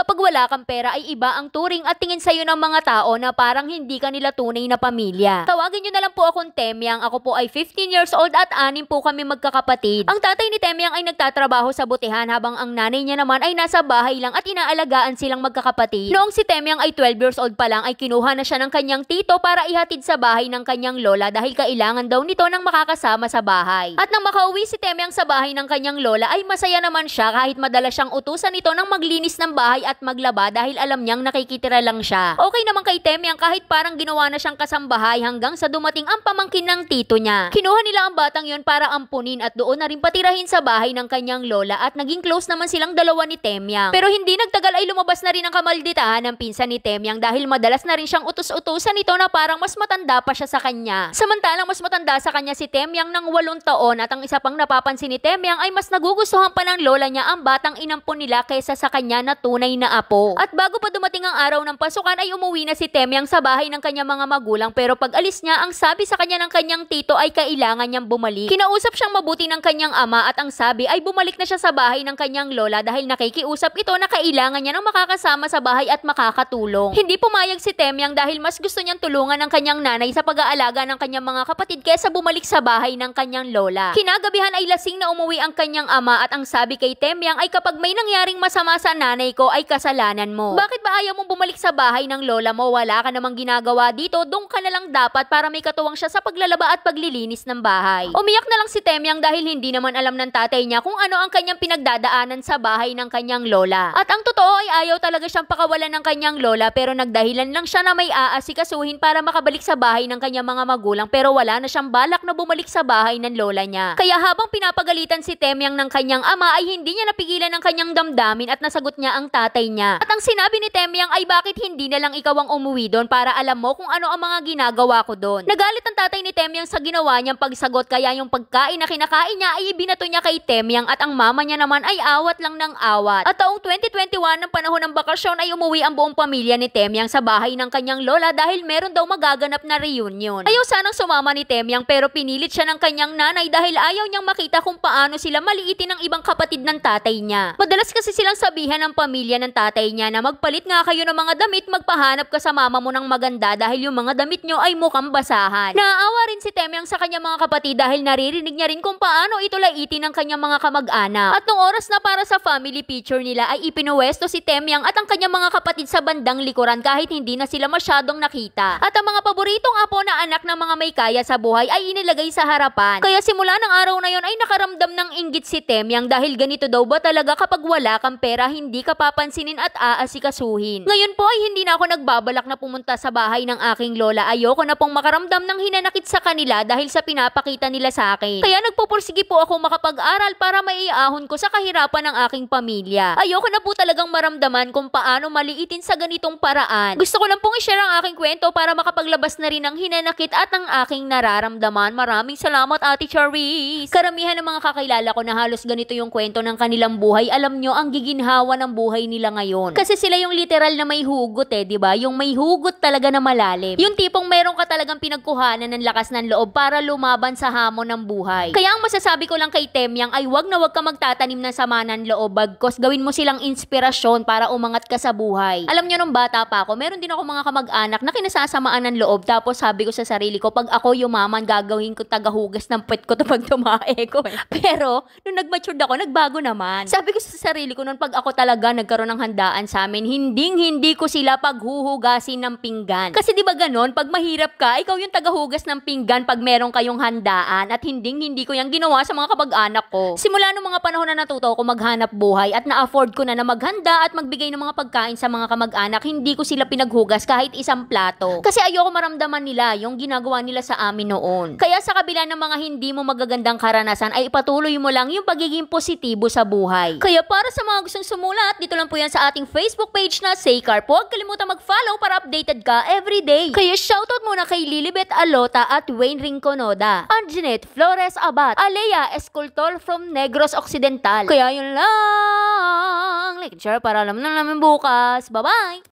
kapag wala kang pera ay iba ang turing at tingin sa'yo ng mga tao na parang hindi ka nila tunay na pamilya. Tawagin nyo na lang po akong Temyang. Ako po ay 15 years old at 6 po kami magkakapatid. Ang tatay ni Temyang ay nagtatrabaho sa butihan habang ang nanay niya naman ay nasa bahay lang at inaalagaan silang magkakapatid. Noong si Temyang ay 12 years old pa lang ay kinuha na siya ng kanyang tito para ihatid sa bahay ng kanyang lola dahil kailangan daw nito ng makakasama sa bahay. At nang makauwi si Temyang sa bahay ng kanyang lola ay masaya naman siya kahit madalas siyang utusan nito ng maglinis ng bahay at maglaba dahil alam niyang nakikitira lang siya. Okay naman kay Temyang kahit parang ginawa na siyang kasambahay hanggang sa dumating ang pamangkin ng tito niya. Kinuha nila ang batang yon para ampunin at doon na rin patirahin sa bahay ng kanyang lola at naging close naman silang dalawa ni Temyang. Pero hindi nagtagal ay lumabas na rin ang kamalditahan ng pinsan ni Temyang dahil madalas na rin siyang utos-utusan nito na parang mas matanda pa siya sa kanya. Samantalang mas matanda sa kanya si Temyang ng 8 taon at ang isa pang napapansin ni Temyang ay mas nagugustuhan pa ng lola niya ang batang inampon nila kaysa sa kanya na tunay na apo. At bago pa dumating ang araw ng pasukan ay umuwi na si Temyang sa bahay ng kanyang mga magulang pero pag alis niya ang sabi sa kanya ng kanyang tito ay kailangan niyang bumalik. Kinausap siyang mabuti ng kanyang ama at ang sabi ay bumalik na siya sa bahay ng kanyang lola dahil nakikiusap ito na kailangan niya ng makakasama sa bahay at makakatulong. Hindi pumayag si Temyang dahil mas gusto niyang tulungan ng kanyang nanay sa pag-aalaga ng kanyang mga kapatid kaysa bumalik sa bahay ng kanyang lola. Kinagabihan ay lasing na umuwi ang kanyang ama at ang sabi kay Temyang ay kapag may nangyaring masama sa nanay ko ay kasalanan mo. Bakit ba ayaw mong bumalik sa bahay ng lola mo? Wala ka namang ginagawa dito, doon ka na lang dapat para may katuwang siya sa paglalaba at paglilinis ng bahay. Umiyak na lang si Temyang dahil hindi naman alam ng tatay niya kung ano ang kanyang pinagdadaanan sa bahay ng kanyang lola. At ang totoo ay ayaw talaga siyang pakawalan ng kanyang lola pero nagdahilan lang siya na may aasikasuhin para makabalik sa bahay ng kanyang mga magulang pero wala na siyang balak na bumalik sa bahay ng lola niya. Kaya habang pinapagalitan si Temyang ng kanyang ama ay hindi niya napigilan ng kanyang damdamin at nasagot niya ang tatay niya. At ang sinabi ni Temyang ay bakit hindi na lang ikaw ang umuwi doon para alam mo kung ano ang mga ginagawa ko doon. Nagalit ang tatay ni Temyang sa ginawa niyang pagsagot kaya yung pagkain na kinakain niya ay ibinato niya kay Temyang at ang mama niya naman ay awat lang ng awat. At taong 2021 ng panahon ng bakasyon ay umuwi ang buong pamilya ni Temyang sa bahay ng kanyang lola dahil meron daw magaganap na reunion. Ayaw sanang sumama ni Temyang pero pinilit siya ng kanyang nanay dahil ayaw niyang makita kung paano sila maliitin ng ibang kapatid ng tatay niya. Madalas kasi silang sabihan ng pamilya ng tatay niya na magpalit nga kayo ng mga damit, magpahanap ka sa mama mo ng maganda dahil yung mga damit nyo ay mukhang basahan. Naawa rin si Temyang sa kanyang mga kapatid dahil naririnig niya rin kung paano ito laitin ng kanyang mga kamag-anak. At nung oras na para sa family picture nila ay ipinuwesto si Temyang at ang kanyang mga kapatid sa bandang likuran kahit hindi na sila masyadong nakita. At ang mga paboritong apo na anak ng mga may kaya sa buhay ay inilagay sa harapan. Kaya simula ng araw na yon ay nakaramdam ng inggit si Temyang dahil ganito daw ba talaga kapag wala kang pera hindi ka papansinin at aasikasuhin. Ngayon po ay hindi na ako nagbabalak na pumunta sa bahay ng aking lola. Ayoko na pong makaramdam ng hinanakit sa kanila dahil sa pinapakita nila sa akin. Kaya nagpupursige po ako makapag-aral para maiahon ko sa kahirapan ng aking pamilya. Ayoko na po talagang maramdaman kung paano maliitin sa ganitong paraan. Gusto ko lang pong i-share ang aking kwento para makapaglabas na rin ng hinanakit at ang aking nararamdaman. Maraming salamat Ate Charis. Karamihan ng mga kakilala ko na halos ganito yung kwento ng kanilang buhay. Alam nyo ang giginhawa ng buhay nila ngayon. Kasi sila yung literal na may hugot diba? Yung may hugot talaga na malalim. Yung tipong meron ka talagang pinagkuhanan ng lakas ng loob para lumaban sa hamon ng buhay. Kaya ang masasabi ko lang kay Temyang ay wag na wag ka magtatanim ng sama ng loob bagkos gawin mo silang inspirasyon para umangat ka sa buhay. Alam nyo nung bata pa ako, meron din ako mga kamag-anak na kinasasamaan ng loob tapos sabi ko sa sarili ko pag ako yumaman gagawin ko tagahugas ng puwet ko pag tumae ko. Pero nung nag-matured ako, nagbago naman. Sabi ko sa sarili ko nung pag ako talaga nagkaroon ng handaan sa amin, hindi ko sila paghuhugasin ng pinggan. Kasi di ba ganon, pag mahirap ka, ikaw yung tagahugas ng pinggan pag meron kayong handaan at hindi ko yung ginawa sa mga kamag-anak ko. Simula nung mga panahon na natuto ako maghanap buhay at na-afford ko na maghanda at magbigay ng mga pagkain sa mga kamag-anak, hindi ko sila pinaghugas kahit isang plato. Kasi ayoko maramdaman nila yung ginagawa nila sa amin noon. Kaya sa kabila ng mga hindi mo magagandang karanasan ay ipatuloy mo lang yung pagiging positibo sa buhay. Kaya para sa mga gustong sumulat, dito lang po yan sa ating Facebook page na Saycar. Huwag kalimutan mag-follow para updated ka everyday. Kaya shoutout muna kay Lilibet Alota at Wayne Rinconoda, Anjanette Flores Abad, Alea Escultor from Negros Occidental. Kaya yun lang. Like and share para alam na namin bukas. Bye-bye!